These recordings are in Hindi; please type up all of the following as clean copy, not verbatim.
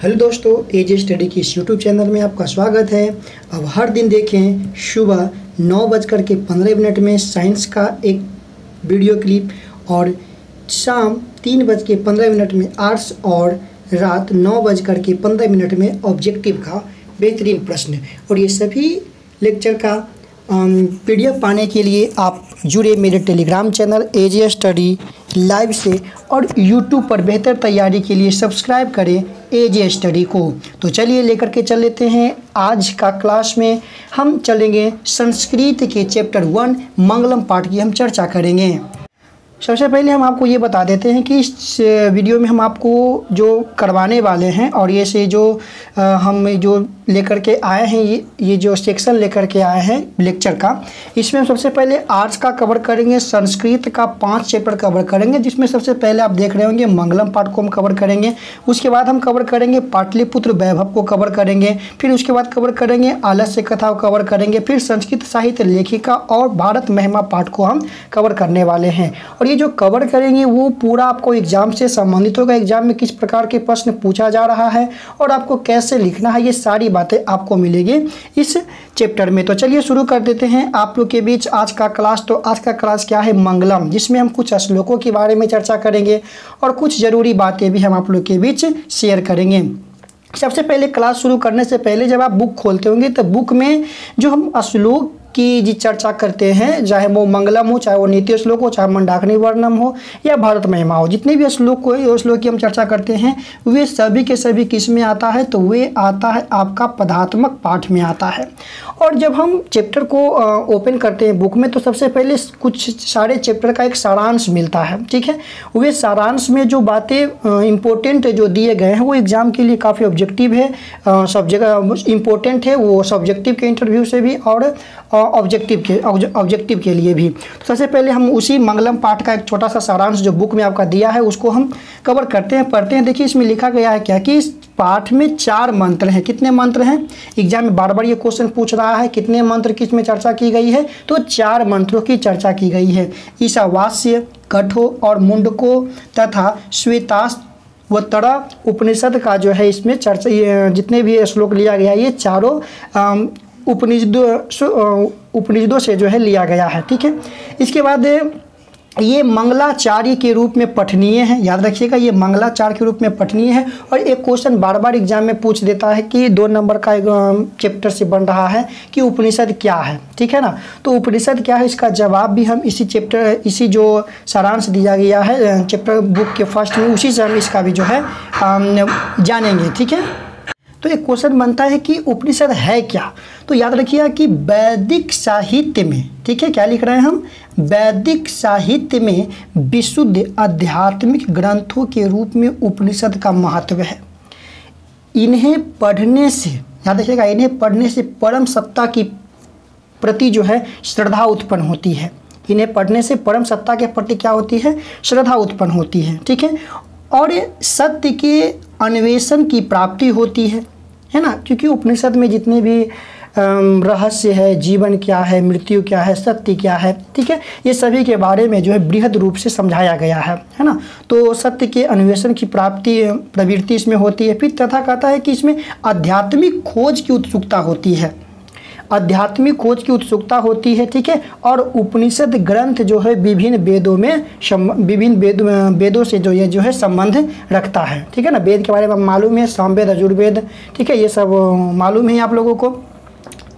हेलो दोस्तों, एज स्टडी की इस यूट्यूब चैनल में आपका स्वागत है। अब हर दिन देखें सुबह 9:15 में साइंस का एक वीडियो क्लिप और शाम 3:15 में आर्ट्स और रात 9:15 में ऑब्जेक्टिव का बेहतरीन प्रश्न। और ये सभी लेक्चर का PDF पाने के लिए आप जुड़े मेरे Telegram channel as study live से और यूट्यूब पर बेहतर तैयारी के लिए सब्सक्राइब करें एज स्टडी को। तो चलिए लेकर के चल लेते हैं। आज का क्लास में हम चलेंगे संस्कृत के चैप्टर 1 मंगलम पाठ की हम चर्चा करेंगे। सबसे पहले हम आपको ये बता देते हैं कि इस वीडियो में हम आपको जो करवाने वाले हैं और ये से जो हम जो लेकर के आए हैं ये जो सेक्शन लेकर के आए हैं लेक्चर का, इसमें हम सबसे पहले आर्ट्स का कवर करेंगे। संस्कृत का 5 चैप्टर कवर करेंगे, जिसमें सबसे पहले आप देख रहे होंगे मंगलम पाठ को हम कवर करेंगे। उसके बाद हम कवर करेंगे पाटलिपुत्र वैभव को कवर करेंगे। फिर उसके बाद कवर करेंगे आलस्य कथा को कवर करेंगे। फिर संस्कृत साहित्य लेखिका और भारत महिमा पाठ को हम कवर करने वाले हैं। और ये जो कवर करेंगे वो पूरा आपको एग्जाम से संबंधित होगा। एग्जाम में किस प्रकार के प्रश्न पूछा जा रहा है और आपको कैसे लिखना है, ये सारी बातें आपको मिलेगी इस चैप्टर में। तो चलिए शुरू कर देते हैं आप लोग के बीच आज का क्लास। तो आज का क्लास क्या है, मंगलम, जिसमें हम कुछ श्लोकों के बारे में चर्चा करेंगे और कुछ ज़रूरी बातें भी हम आप लोग के बीच शेयर करेंगे। सबसे पहले क्लास शुरू करने से पहले जब आप बुक खोलते होंगे तो बुक में जो हम श्लोक की जी चर्चा करते हैं, चाहे वो मंगलम हो, चाहे वो नित्य श्लोक हो, चाहे मंदाकिनी वर्णम हो या भारत महिमा हो, जितने भी श्लोक की हम चर्चा करते हैं वे सभी के सभी किस में आता है, तो वे आता है आपका पदात्मक पाठ में आता है। और जब हम चैप्टर को ओपन करते हैं बुक में तो सबसे पहले कुछ सारे चैप्टर का एक सारांश मिलता है, ठीक है। वे सारांश में जो बातें इंपॉर्टेंट जो दिए गए हैं वो एग्जाम के लिए काफ़ी ऑब्जेक्टिव है, सब जगह इम्पोर्टेंट है, वो सब्जेक्टिव के इंटरव्यू से भी और ऑब्जेक्टिव के लिए भी। तो सबसे पहले हम उसी मंगलम पाठ का एक छोटा सा सारांश जो बुक में आपका दिया है उसको हम कवर करते हैं, पढ़ते हैं। देखिए इसमें लिखा गया है क्या कि इस पाठ में 4 मंत्र हैं। कितने मंत्र हैं, एग्जाम में बार बार ये क्वेश्चन पूछ रहा है कितने मंत्र किस में चर्चा की गई है, तो 4 मंत्रों की चर्चा की गई है। ईशावास्य, कठो और मुंडको तथा श्वेताश्वतरा उपनिषद का जो है इसमें चर्चा, जितने भी श्लोक लिया गया ये चारों उपनिषदों से जो है लिया गया है, ठीक है। इसके बाद ये मंगलाचार्य के रूप में पठनीय है, याद रखिएगा ये मंगलाचार्य के रूप में पठनीय है। और एक क्वेश्चन बार बार एग्जाम में पूछ देता है कि 2 नंबर का एक चैप्टर से बन रहा है कि उपनिषद क्या है, ठीक है ना। तो उपनिषद क्या है इसका जवाब भी हम इसी जो सारांश दिया गया है चैप्टर बुक के फर्स्ट में, उसी से हम इसका भी जो है जानेंगे, ठीक है। तो एक क्वेश्चन बनता है कि उपनिषद है क्या, तो याद रखिएगा कि वैदिक साहित्य में, ठीक है, क्या लिख रहे हैं हम, वैदिक साहित्य में विशुद्ध आध्यात्मिक ग्रंथों के रूप में उपनिषद का महत्व है। इन्हें पढ़ने से, याद रखिएगा, इन्हें पढ़ने से परम सत्ता की प्रति जो है श्रद्धा उत्पन्न होती है। इन्हें पढ़ने से परम सत्ता के प्रति क्या होती है, श्रद्धा उत्पन्न होती है, ठीक है। और सत्य के अन्वेषण की प्राप्ति होती है ना, क्योंकि उपनिषद में जितने भी रहस्य है, जीवन क्या है, मृत्यु क्या है, सत्य क्या है, ठीक है, ये सभी के बारे में जो है बृहद रूप से समझाया गया है ना। तो सत्य के अन्वेषण की प्रवृत्ति इसमें होती है। फिर तथा कहता है कि इसमें आध्यात्मिक खोज की उत्सुकता होती है, आध्यात्मिक खोज की उत्सुकता होती है, ठीक है। और उपनिषद ग्रंथ जो है विभिन्न वेदों से जो है संबंध रखता है, ठीक है ना। वेद के बारे में मालूम है, सामवेद, यजुर्वेद, ठीक है, ये सब मालूम है आप लोगों को।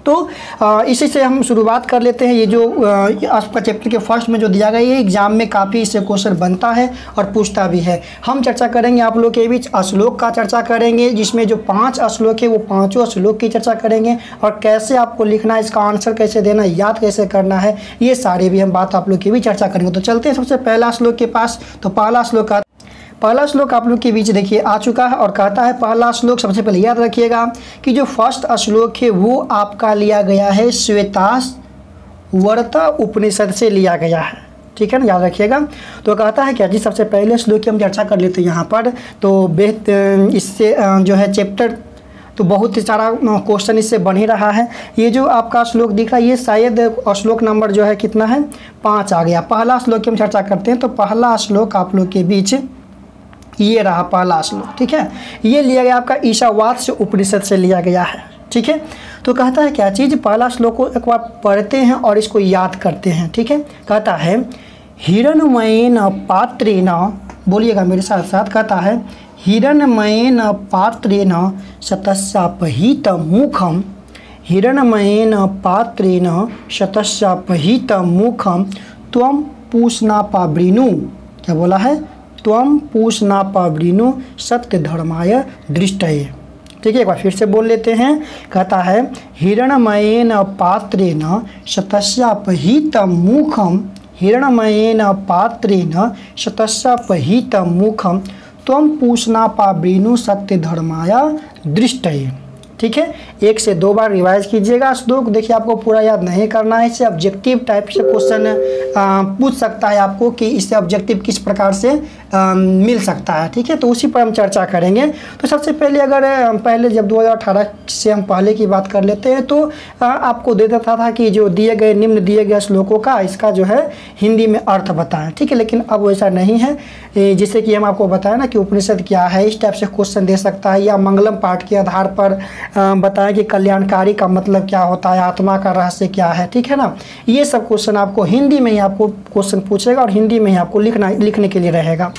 तो इसी से हम शुरुआत कर लेते हैं। ये जो आपका चैप्टर के फर्स्ट में जो दिया गया है एग्जाम में काफ़ी इससे क्वेश्चन बनता है और पूछता भी है। हम चर्चा करेंगे आप लोग के बीच श्लोक का चर्चा करेंगे, जिसमें जो 5 श्लोक है वो 5 श्लोक की चर्चा करेंगे और कैसे आपको लिखना है, इसका आंसर कैसे देना, याद कैसे करना है, ये सारे भी हम बात आप लोग के बीच चर्चा करेंगे। तो चलते हैं सबसे पहला श्लोक के पास। तो पहला श्लोक आप लोग के बीच देखिए आ चुका है और कहता है, पहला श्लोक सबसे पहले याद रखिएगा कि जो फर्स्ट श्लोक है वो आपका लिया गया है श्वेताश्वतरा उपनिषद से लिया गया है, ठीक है ना, याद रखिएगा। तो कहता है क्या जी, सबसे पहले श्लोक की हम चर्चा कर लेते हैं यहाँ पर। तो इससे जो है चैप्टर तो बहुत ही सारा क्वेश्चन इससे बन ही रहा है। ये जो आपका श्लोक दिख रहा है ये शायद श्लोक नंबर जो है कितना है, 5 आ गया। पहला श्लोक की हम चर्चा करते हैं। तो पहला श्लोक आप लोग के बीच ये रहा पहला श्लोक, ठीक है। ये लिया गया आपका ईशावास्य उपनिषद से लिया गया है, ठीक है। तो कहता है क्या चीज़, पहला श्लोक को एक बार पढ़ते हैं और इसको याद करते हैं, ठीक है। कहता है हिरणमयेन पात्रेण, बोलिएगा मेरे साथ साथ, कहता है हिरणमयेन पात्रेण शतस्यापहितं मुखं, हिरणमयेन पात्रेण शतस्यापहितं मुखं त्वं पूषणापावृणु, क्या बोला है, त्वं पूषणापावृणु सत्यधर्माय दृष्टये, ठीक है। एक बार फिर से बोल लेते हैं। कहता है हिरणमयेन पात्रेण शतस्यापहितं मुखं, हिरणमयेन पात्रेण शतस्यापहितं मुखं त्वं पूषणापावृणु सत्यधर्माय दृष्टये, ठीक है। 1 से 2 बार रिवाइज कीजिएगा श्लोक। देखिए आपको पूरा याद नहीं करना है, इससे ऑब्जेक्टिव टाइप से क्वेश्चन पूछ सकता है आपको कि इससे ऑब्जेक्टिव किस प्रकार से मिल सकता है, ठीक है। तो उसी पर हम चर्चा करेंगे। तो सबसे पहले अगर पहले जब 2018 से हम पहले की बात कर लेते हैं तो आपको दे देता था कि जो दिए गए निम्न दिए गए श्लोकों का इसका जो है हिंदी में अर्थ बताएं, ठीक है। लेकिन अब वैसा नहीं है, जिससे कि हम आपको बताएं ना कि उपनिषद क्या है, इस टाइप से क्वेश्चन दे सकता है, या मंगलम पाठ के आधार पर बताएं कि कल्याणकारी का मतलब क्या होता है, आत्मा का रहस्य क्या है, ठीक है ना। ये सब क्वेश्चन आपको हिंदी में ही आपको क्वेश्चन पूछेगा और हिंदी में ही आपको लिखने के लिए रहेगा।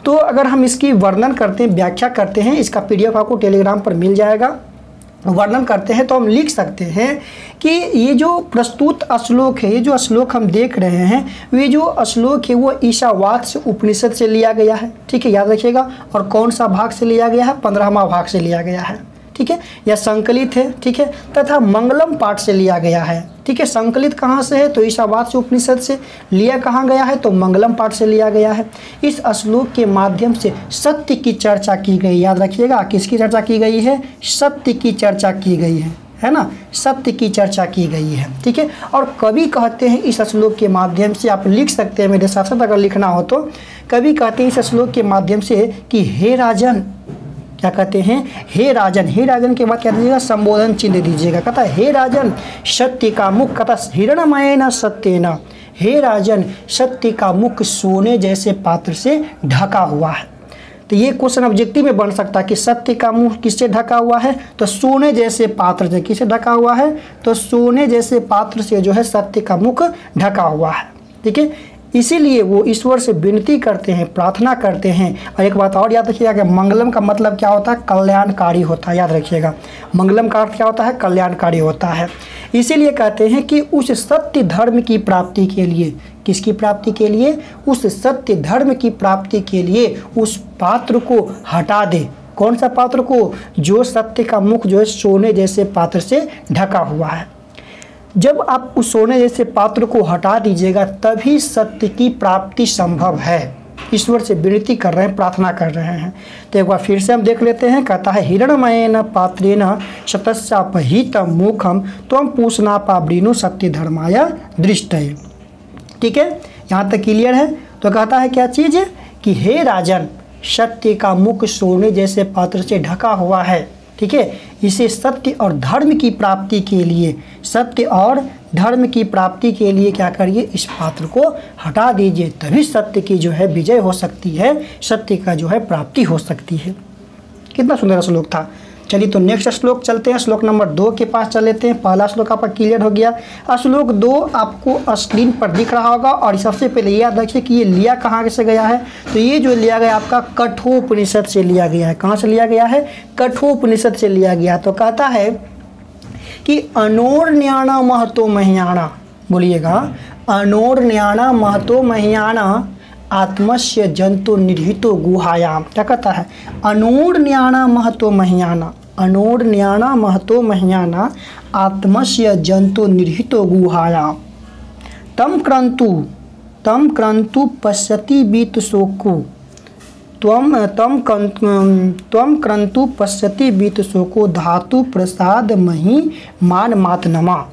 तो अगर हम इसकी वर्णन करते हैं, व्याख्या करते हैं, इसका PDF आपको टेलीग्राम पर मिल जाएगा। वर्णन करते हैं तो हम लिख सकते हैं कि ये जो प्रस्तुत श्लोक है, ये जो श्लोक हम देख रहे हैं, ये जो श्लोक है वो ईशावास्य उपनिषद से लिया गया है, ठीक है, याद रखिएगा। और कौन सा भाग से लिया गया है, 15वां भाग से लिया गया है, ठीक है, या संकलित है, ठीक है, तथा मंगलम पाठ से लिया गया है, ठीक है। संकलित कहाँ से है, तो ईशावास्य उपनिषद से। लिया कहाँ गया है, तो मंगलम पाठ से लिया गया है। इस श्लोक के माध्यम से सत्य की चर्चा की गई, याद रखिएगा, किसकी चर्चा की गई है, सत्य की चर्चा की गई है ना, सत्य की चर्चा की गई है, ठीक है। और कवि कहते हैं इस श्लोक के माध्यम से, आप लिख सकते हैं मेरे साथ साथ अगर लिखना हो तो, कवि कहते हैं इस श्लोक के माध्यम से कि हे राजन, क्या कहते हैं, हे राजन। हे राजन के बाद क्या दीजिएगा, संबोधन चिन्ह दीजिएगा। कहता है हे राजन सत्य का मुख, कहता हिरणमयेन सत्येन, हे राजन सत्य का मुख सोने जैसे पात्र से ढका हुआ है। तो ये क्वेश्चन ऑब्जेक्टिव में बन सकता है कि सत्य का मुख किससे ढका हुआ है, तो सोने जैसे पात्र से। किससे ढका हुआ है, तो सोने जैसे पात्र से जो है सत्य का मुख ढका हुआ है, ठीक है। इसीलिए वो ईश्वर से विनती करते हैं, प्रार्थना करते हैं। और एक बात और याद रखिएगा कि मंगलम का मतलब क्या होता है, कल्याणकारी होता है, याद रखिएगा। मंगलम का अर्थ क्या होता है, कल्याणकारी होता है। इसीलिए कहते हैं कि उस सत्य धर्म की प्राप्ति के लिए, किसकी प्राप्ति के लिए, उस सत्य धर्म की प्राप्ति के लिए उस पात्र को हटा दे। कौन सा पात्र को, जो सत्य का मुख जो है सोने जैसे पात्र से ढका हुआ है। जब आप उस सोने जैसे पात्र को हटा दीजिएगा तभी सत्य की प्राप्ति संभव है। ईश्वर से विनती कर रहे हैं, प्रार्थना कर रहे हैं। तो एक बार फिर से हम देख लेते हैं। कहता है हिरणमयेन पात्रेण शतस्यापहितं मुखं त्वं पूषणापावृणु सत्यधर्माय दृष्टये, ठीक है, यहाँ तक क्लियर है। तो कहता है क्या चीज़, कि हे राजन सत्य का मुख सोने जैसे पात्र से ढका हुआ है, ठीक है। इसे सत्य और धर्म की प्राप्ति के लिए, सत्य और धर्म की प्राप्ति के लिए क्या करिए, इस पात्र को हटा दीजिए, तभी सत्य की जो है विजय हो सकती है, सत्य का जो है प्राप्ति हो सकती है। कितना सुंदर श्लोक था। चलिए तो नेक्स्ट श्लोक चलते हैं, श्लोक नंबर 2 के पास चल लेते हैं। पहला श्लोक आपका क्लियर हो गया। श्लोक 2 आपको स्क्रीन पर दिख रहा होगा। और सबसे पहले याद रखिए कि ये लिया कहाँ से गया है, तो ये जो लिया गया आपका कठोपनिषद से लिया गया है। कहाँ से लिया गया है, कठोपनिषद से लिया गया। तो कहता है कि अनोर्ण्याणा महतो मह्याणा, बोलिएगा, अनोर्ण्याणा महतो मह्याणा आत्मस्य जंतु निहितो गुहायाम। क्या कहता है, अनोर्ण्याणा महतो मह्याणा, अनोर्ण्याणा महतो मह्याणा आत्मस्य जंतु निहितो गुहायाम तम क्रंतु पश्यति बीत शोको, त्वं क्रंतु पश्यति बीत शोको धातु प्रसाद मही मान मात नमा,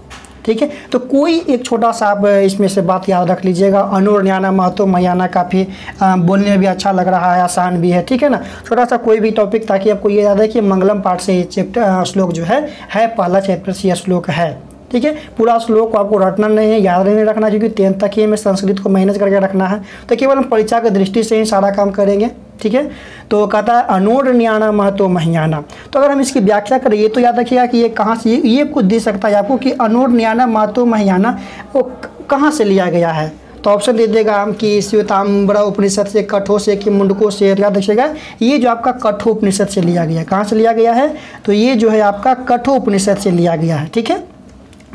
ठीक है। तो कोई एक छोटा सा आप इसमें से बात याद रख लीजिएगा। अनोर्ण्याणा महतो मह्याणा काफ़ी बोलने में भी अच्छा लग रहा है, आसान भी है, ठीक है ना। छोटा सा कोई भी टॉपिक, ताकि आपको ये याद है कि मंगलम पाठ से चैप्टर श्लोक जो है पहला चैप्टर से यह श्लोक है, ठीक है। पूरा श्लोक को आपको रटना नहीं है, याद नहीं रखना, क्योंकि 10th तक ही हमें संस्कृत को मैनेज करके रखना है। तो केवल हम परीक्षा की दृष्टि से ही सारा काम करेंगे, ठीक है। तो कहता है अनोर न्याना महतो महियाना। तो अगर हम इसकी व्याख्या करें, ये तो याद रखिएगा कि ये कहाँ से, ये कुछ दे सकता है आपको कि अनोर न्याना महतो महियाना वो कहाँ से लिया गया है। तो ऑप्शन दे देगा हम कि श्वेतांबरा उपनिषद से, कठोर से, कि मुंडकों से। याद रखिएगा ये जो आपका कठोर उपनिषद से लिया गया है। कहाँ से लिया गया है, तो ये जो है आपका कठोर उपनिषद से लिया गया है, ठीक है,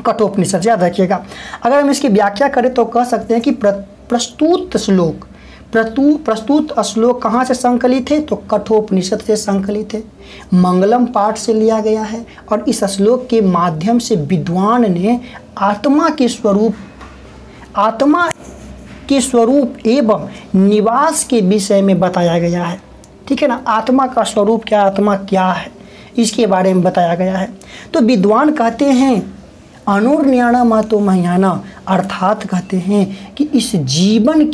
कठोर उपनिषद, याद रखिएगा। अगर हम इसकी व्याख्या करें तो कह सकते हैं कि प्रस्तुत श्लोक कहाँ से संकलित है, तो कठोपनिषद से संकलित है, मंगलम पाठ से लिया गया है। और इस श्लोक के माध्यम से विद्वान ने आत्मा के स्वरूप एवं निवास के विषय में बताया गया है, ठीक है ना। आत्मा का स्वरूप क्या, आत्मा क्या है, इसके बारे में बताया गया है। तो विद्वान कहते हैं अनुर्न्याना महतो महियाना, अर्थात कहते हैं कि इस जीवन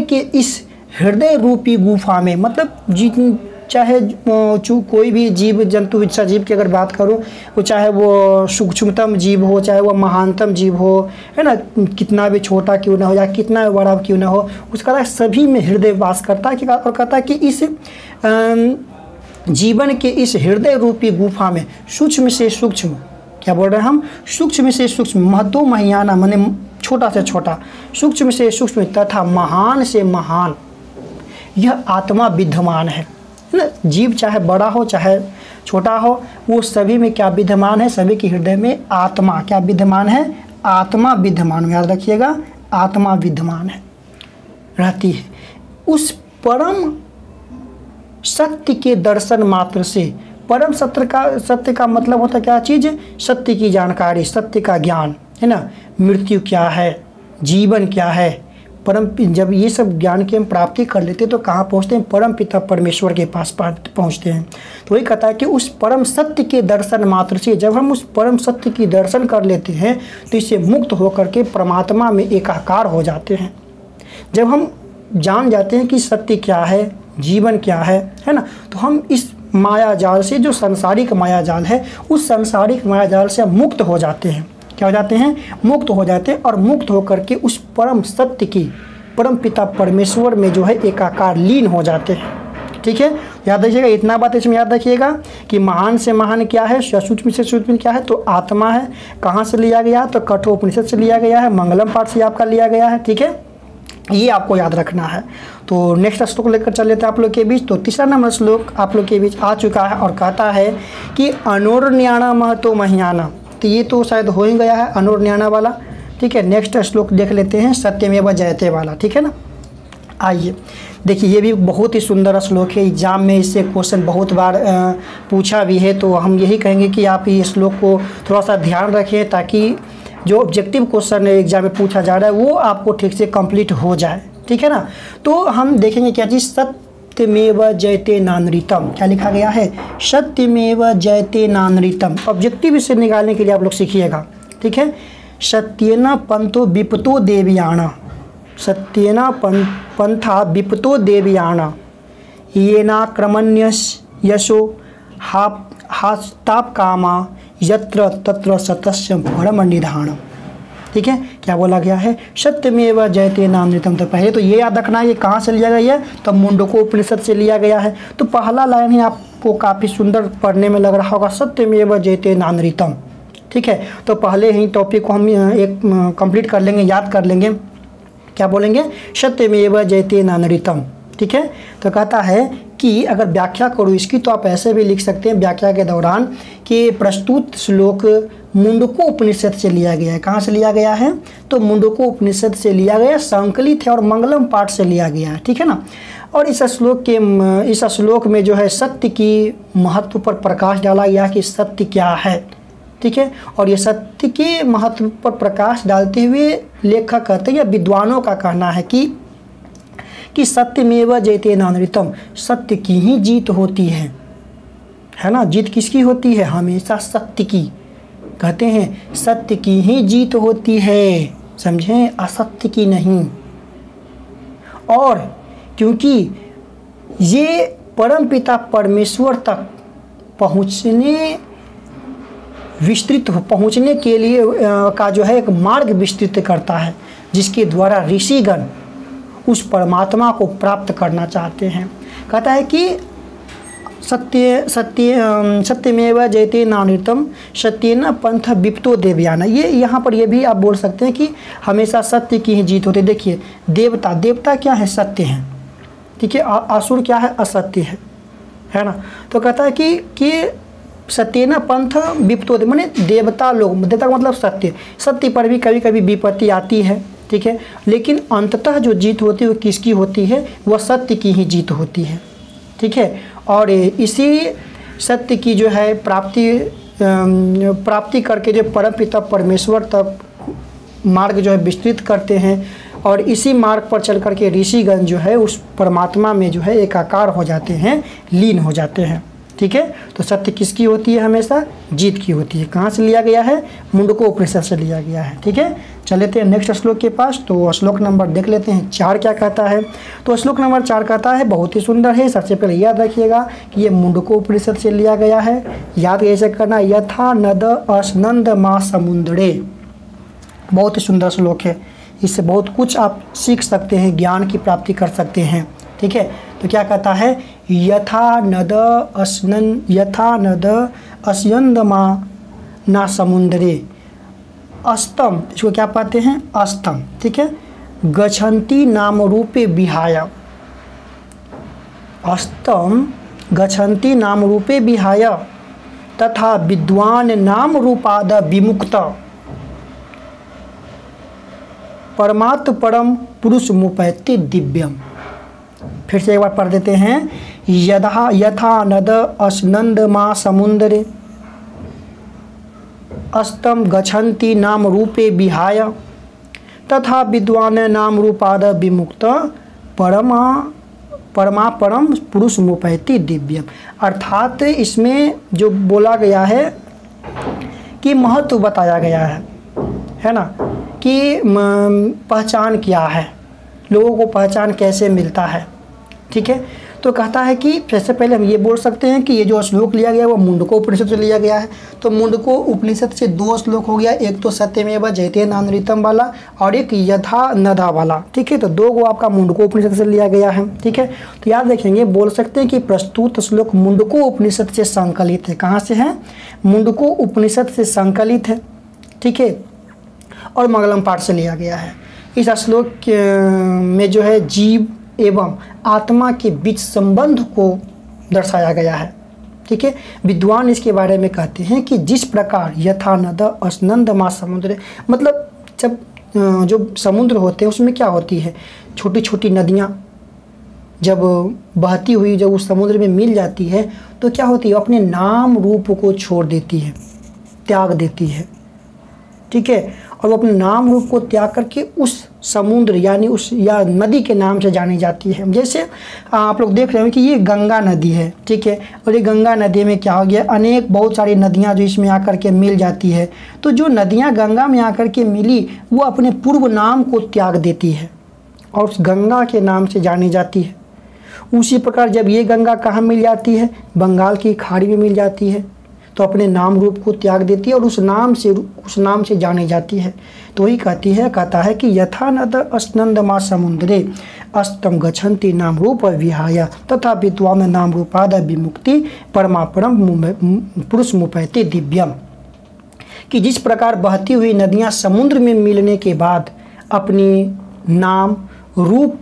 के इस हृदय रूपी गुफा में, मतलब चाहे कोई भी जीव जंतु सजीव की अगर बात करूं, वो चाहे वो सूक्ष्मतम जीव हो, चाहे वो महानतम जीव हो, है ना, कितना भी छोटा क्यों ना हो या कितना भी बड़ा क्यों ना हो, उसका सभी में हृदय वास करता है। और कहता है कि इस जीवन के इस हृदय रूपी गुफा में सूक्ष्म से सूक्ष्म, क्या बोल रहे हैं हम, सूक्ष्म से सूक्ष्म, महतो महियाना माने छोटा से छोटा, सूक्ष्म से सूक्ष्म तथा महान से महान यह आत्मा विद्यमान है ना। जीव चाहे बड़ा हो चाहे छोटा हो, वो सभी में क्या विद्यमान है, सभी के हृदय में आत्मा क्या विद्यमान है, आत्मा विद्यमान, याद रखिएगा, आत्मा विद्यमान है, रहती है। उस परम सत्य के दर्शन मात्र से, परम सत्य का मतलब होता क्या चीज़, सत्य की जानकारी, सत्य का ज्ञान, है ना। मृत्यु क्या है, जीवन क्या है, परम, जब ये सब ज्ञान की हम प्राप्ति कर लेते हैं तो कहाँ पहुँचते हैं, परम पिता परमेश्वर के पास पहुँचते हैं। तो वही कहता है कि उस परम सत्य के दर्शन मात्र से, जब हम उस परम सत्य की दर्शन कर लेते हैं तो इससे मुक्त होकर के परमात्मा में एकाकार हो जाते हैं। जब हम जान जाते हैं कि सत्य क्या है, जीवन क्या है ना, तो हम इस माया जाल से, जो सांसारिक माया जाल है, उस सांसारिक माया जाल से हम मुक्त हो जाते हैं। क्या हो जाते हैं, मुक्त हो जाते हैं। और मुक्त होकर के उस परम सत्य की, परम पिता परमेश्वर में जो है एकाकार लीन हो जाते हैं, ठीक है। याद रखिएगा, इतना बात इसमें याद रखिएगा कि महान से महान क्या है, सूक्ष्म से सूक्ष्म क्या है, तो आत्मा है। कहाँ से लिया गया है, तो कठोपनिषद से लिया गया है, मंगलम पाठ से आपका लिया गया है, ठीक है, ये आपको याद रखना है। तो नेक्स्ट श्लोक लेकर चल लेते हैं आप लोग के बीच। तो तीसरा नंबर श्लोक आप लोग के बीच आ चुका है और कहता है कि अनुर्न्याना महतो महियाना। तो ये तो शायद हो ही गया है अनुर्न्याना वाला, ठीक है। नेक्स्ट श्लोक देख लेते हैं, सत्यमेव जयते वाला, ठीक है ना। आइए देखिए, ये भी बहुत ही सुंदर श्लोक है, एग्जाम में इससे क्वेश्चन बहुत बार पूछा भी है। तो हम यही कहेंगे कि आप ये श्लोक को थोड़ा सा ध्यान रखें, ताकि जो ऑब्जेक्टिव क्वेश्चन एग्जाम में पूछा जा रहा है वो आपको ठीक से कंप्लीट हो जाए, ठीक है ना। तो हम देखेंगे क्या चीज़, सत्यमेव जयते नानृतम, क्या लिखा गया है, सत्यमेव जयते नानृतम। ऑब्जेक्टिव इसे निकालने के लिए आप लोग सीखिएगा, ठीक है। सत्येन पंथो विपतो देवयाना, सत्येन पंथा विपतो देवयाना, येनाक्रमण्यस यशो हास्ताप कामा यत्र तत्र सतस्य परम निधानम, ठीक है। क्या बोला गया है, सत्यमेव जयते नामृतम। तो पहले तो ये याद रखना है ये कहाँ से लिया गया है, तो मुंडको उपनिषद से लिया गया है। तो पहला लाइन ही आपको काफ़ी सुंदर पढ़ने में लग रहा होगा, सत्यमेव जयते नामृतम, ठीक है। तो पहले ही टॉपिक को हम एक कंप्लीट कर लेंगे, याद कर लेंगे, क्या बोलेंगे, सत्यमेव जयते नानृतम, ठीक है। तो कहता है कि अगर व्याख्या करूँ इसकी, तो आप ऐसे भी लिख सकते हैं व्याख्या के दौरान कि प्रस्तुत श्लोक मुंडको उपनिषद से लिया गया है। कहाँ से लिया गया है, तो मुंडको उपनिषद से लिया गया, संकलित है और मंगलम पाठ से लिया गया है, ठीक है ना। और इस श्लोक में जो है सत्य की महत्व पर प्रकाश डाला गया कि सत्य क्या है, ठीक है। और ये सत्य के महत्व पर प्रकाश डालते हुए लेखक कहते हैं या विद्वानों का कहना है कि सत्यमेव जयते नानृतम, सत्य की ही जीत होती है ना। जीत किसकी होती है, हमेशा सत्य की, कहते हैं सत्य की ही जीत होती है, समझें, असत्य की नहीं। और क्योंकि ये परमपिता परमेश्वर तक पहुँचने के लिए का जो है एक मार्ग विस्तृत करता है, जिसके द्वारा ऋषिगण उस परमात्मा को प्राप्त करना चाहते हैं। कहता है कि सत्यमेव जयते नानृतम सत्येन पंथ विप्तो देवयाना। ये यहाँ पर ये भी आप बोल सकते हैं कि हमेशा सत्य की ही जीत होती है। देखिए देवता क्या है? सत्य है, ठीक है। असुर क्या है? असत्य है ना। तो कहता है कि सत्येन पंथ विप्तो दे, माने देवता लोग, देवता का मतलब सत्य पर भी कभी कभी विपत्ति आती है, ठीक है। लेकिन अंततः जो जीत होती है वो किसकी होती है? वह सत्य की ही जीत होती है, ठीक है। और इसी सत्य की जो है प्राप्ति करके जो परमपिता परमेश्वर तक मार्ग जो है विस्तृत करते हैं, और इसी मार्ग पर चल करके ऋषिगण जो है उस परमात्मा में जो है एकाकार हो जाते हैं, लीन हो जाते हैं, ठीक है। तो सत्य किसकी होती है? हमेशा जीत की होती है। कहाँ से लिया गया है? मुंडको उपनिषद से लिया गया है, ठीक है। चलते हैं नेक्स्ट श्लोक के पास। तो श्लोक नंबर देख लेते हैं 4 क्या कहता है। तो श्लोक नंबर 4 कहता है, बहुत ही सुंदर है। सबसे पहले याद रखिएगा कि ये मुंडको उपनिषद से लिया गया है। याद कैसे करना? यथा नद अस्नंद मा समुद्रे। बहुत ही सुंदर श्लोक है, इससे बहुत कुछ आप सीख सकते हैं, ज्ञान की प्राप्ति कर सकते हैं, ठीक है। तो क्या कहता है? यथा नद अस्यंद मा ना समुद्रे अस्तम, इसको क्या पाते हैं? अस्तम, ठीक है। गच्छन्ति नाम रूपे विहाय, अस्तम गच्छन्ति नाम रूपे विहाय तथा विद्वान नाम रूपाद विमुक्त परमात्म परम पुरुष मुपैति दिव्यम। फिर से एक बार पढ़ देते हैं। यथा नद अस्नंद मा समुद्रे अस्तम गच्छन्ति नाम रूपे विहाय तथा विद्वान नाम रूपाद विमुक्त परम पुरुष मुपैति दिव्यम। अर्थात इसमें जो बोला गया है कि महत्व बताया गया है ना, कि पहचान क्या है, लोगों को पहचान कैसे मिलता है, ठीक है। तो कहता है कि सबसे पहले हम ये बोल सकते हैं कि ये जो श्लोक लिया गया है वो मुंडको उपनिषद से लिया गया है। तो मुंडको उपनिषद से 2 श्लोक हो गया, एक तो सत्यमेव जयते नानृतम वाला और एक यथा नदा वाला, ठीक है। तो 2 को आपका मुंडको उपनिषद से लिया गया है, ठीक है। तो याद रखेंगे, बोल सकते हैं कि प्रस्तुत श्लोक मुंडको उपनिषद से संकलित है। कहाँ से है? मुंडको उपनिषद से संकलित है, ठीक है, और मंगलम पाठ से लिया गया है। इस श्लोक में जो है जीव एवं आत्मा के बीच संबंध को दर्शाया गया है, ठीक है। विद्वान इसके बारे में कहते हैं कि जिस प्रकार यथा नद अस्नंद मा समुद्र, मतलब जब जो समुद्र होते हैं उसमें क्या होती है? छोटी छोटी नदियाँ जब बहती हुई जब उस समुद्र में मिल जाती है तो क्या होती है? अपने नाम रूप को छोड़ देती है, त्याग देती है, ठीक है। और वो अपने नाम रूप को त्याग करके उस समुद्र यानी उस या नदी के नाम से जानी जाती है। जैसे आप लोग देख रहे हो कि ये गंगा नदी है, ठीक है। और ये गंगा नदी में क्या हो गया? अनेक बहुत सारी नदियाँ जो इसमें आकर के मिल जाती है। तो जो नदियाँ गंगा में आकर के मिली वो अपने पूर्व नाम को त्याग देती है और उस गंगा के नाम से जानी जाती है। उसी प्रकार जब ये गंगा कहाँ मिल जाती है? बंगाल की खाड़ी में मिल जाती है, तो अपने नाम रूप को त्याग देती है और उस नाम से जानी जाती है। तो वही कहता है कि यथा नद अस्नंद मा समुद्रे अस्तम गच्छन्ति नाम रूप विहाय तथा विद्वान नाम रूपाद विमुक्ति परमापरम पुरुष मुपैति दिव्यम। कि जिस प्रकार बहती हुई नदियाँ समुद्र में मिलने के बाद अपनी नाम रूप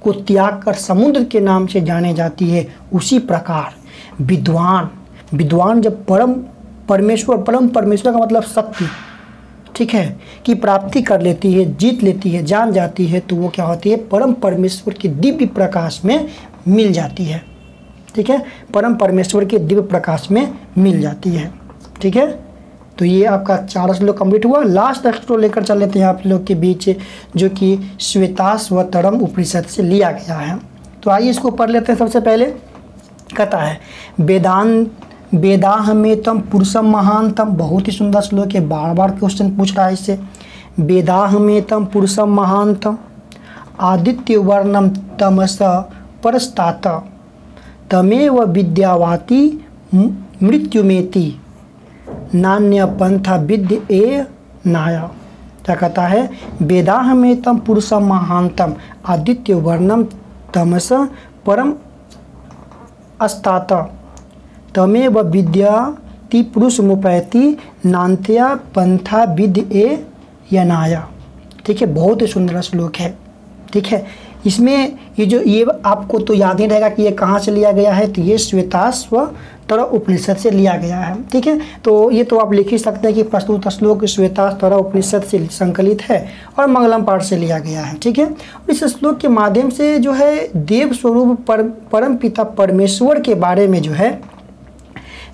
को त्याग कर समुद्र के नाम से जाने जाती है, उसी प्रकार विद्वान जब परम परमेश्वर का मतलब सत्य, ठीक है, की प्राप्ति कर लेती है, जीत लेती है, जान जाती है, तो वो क्या होती है? परम परमेश्वर के दिव्य प्रकाश में मिल जाती है, ठीक है। परम परमेश्वर के दिव्य प्रकाश में मिल जाती है, ठीक है। तो ये आपका 4 श्लोक कंप्लीट हुआ। लास्ट श्लोक लेकर चल लेते हैं आप लोग के बीच, जो कि श्वेताश्वतरम उपनिषद से लिया गया है। तो आइए इसको पढ़ लेते हैं। सबसे पहले कहता है वेदाहमेतम पुरुषम महानतम। बहुत ही सुंदर श्लोक है, बार बार क्वेश्चन पूछ रहा है इससे। वेदाहमेतम पुरुषम महानतम आदित्य वर्णम तमस परस्तात तमेव विद्यावाती मृत्युमेति नान्य पंथा विद्य ए नाया, क्या कहता है, वेदाहमेतम पुरुषम महांतम आदित्य वर्णम तमस परम अस्तात तमेव विद्याति पुरुष मुपैति नान्त्या पंथा विद ए यनाया। ठीक है, बहुत ही सुंदर श्लोक है। ठीक है, इसमें ये आपको तो याद ही रहेगा कि ये कहाँ से लिया गया है, तो ये श्वेताश्वतर उपनिषद से लिया गया है। ठीक है, तो ये तो आप लिख ही सकते हैं कि प्रस्तुत श्लोक श्वेताश्वतर उपनिषद से संकलित है और मंगलम पाठ से लिया गया है। ठीक है, इस श्लोक के माध्यम से जो है देव स्वरूप परम पिता परमेश्वर के बारे में जो है,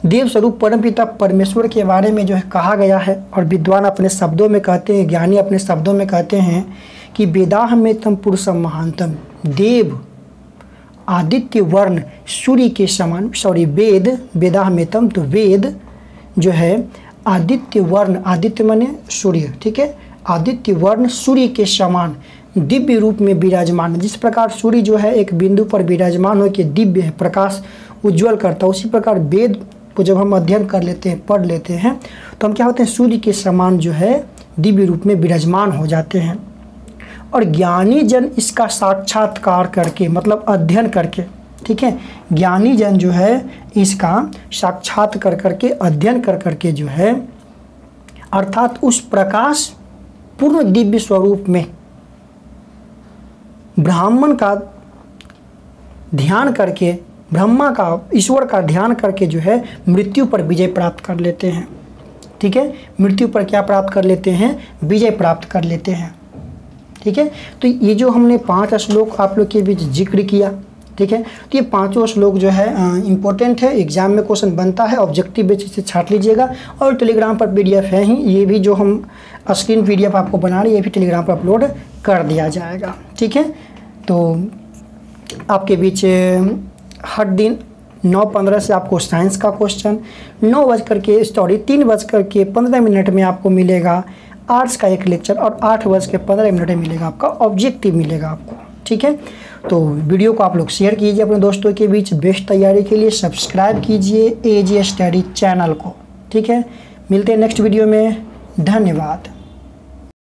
देव स्वरूप परमपिता परमेश्वर के बारे में जो है कहा गया है। और विद्वान अपने शब्दों में कहते हैं, ज्ञानी अपने शब्दों में कहते हैं कि वेदाहमेतम पुरुषम महांतम, देव आदित्य वर्ण सूर्य के समान, वेदाहमेतम तो वेद जो है आदित्य वर्ण, आदित्य माने सूर्य। ठीक है, आदित्य वर्ण सूर्य के समान दिव्य रूप में विराजमान। जिस प्रकार सूर्य जो है एक बिंदु पर विराजमान हो के दिव्य प्रकाश उज्ज्वल करता है, उसी प्रकार वेद को जब हम अध्ययन कर लेते हैं, पढ़ लेते हैं, तो हम क्या होते हैं, सूर्य के समान जो है दिव्य रूप में विराजमान हो जाते हैं। और ज्ञानी जन इसका साक्षात्कार करके, मतलब अध्ययन करके, ठीक है, ज्ञानी जन जो है इसका साक्षात कर करके, अध्ययन कर करके जो है, अर्थात उस प्रकाश पूर्ण दिव्य स्वरूप में ब्राह्मण का ध्यान करके, ब्रह्मा का, ईश्वर का ध्यान करके जो है मृत्यु पर विजय प्राप्त कर लेते हैं। ठीक है, मृत्यु पर क्या प्राप्त कर लेते हैं, विजय प्राप्त कर लेते हैं। ठीक है, तो ये जो हमने 5 श्लोक आप लोग के बीच जिक्र किया, ठीक है, तो ये 5 श्लोक जो है इम्पोर्टेंट है, एग्जाम में क्वेश्चन बनता है, ऑब्जेक्टिव बेसिस से छाट लीजिएगा। और टेलीग्राम पर PDF है ही, ये भी जो हम स्क्रीन PDF आपको बना रहे हैं, ये भी टेलीग्राम पर अपलोड कर दिया जाएगा। ठीक है, तो आपके बीच हर दिन 9:15 से आपको साइंस का क्वेश्चन, 3:15 में आपको मिलेगा आर्ट्स का एक लेक्चर, और 8:15 में मिलेगा आपका ऑब्जेक्टिव मिलेगा आपको। ठीक है, तो वीडियो को आप लोग शेयर कीजिए अपने दोस्तों के बीच। बेस्ट तैयारी के लिए सब्सक्राइब कीजिए AJ स्टडी चैनल को। ठीक है, मिलते हैं नेक्स्ट वीडियो में, धन्यवाद।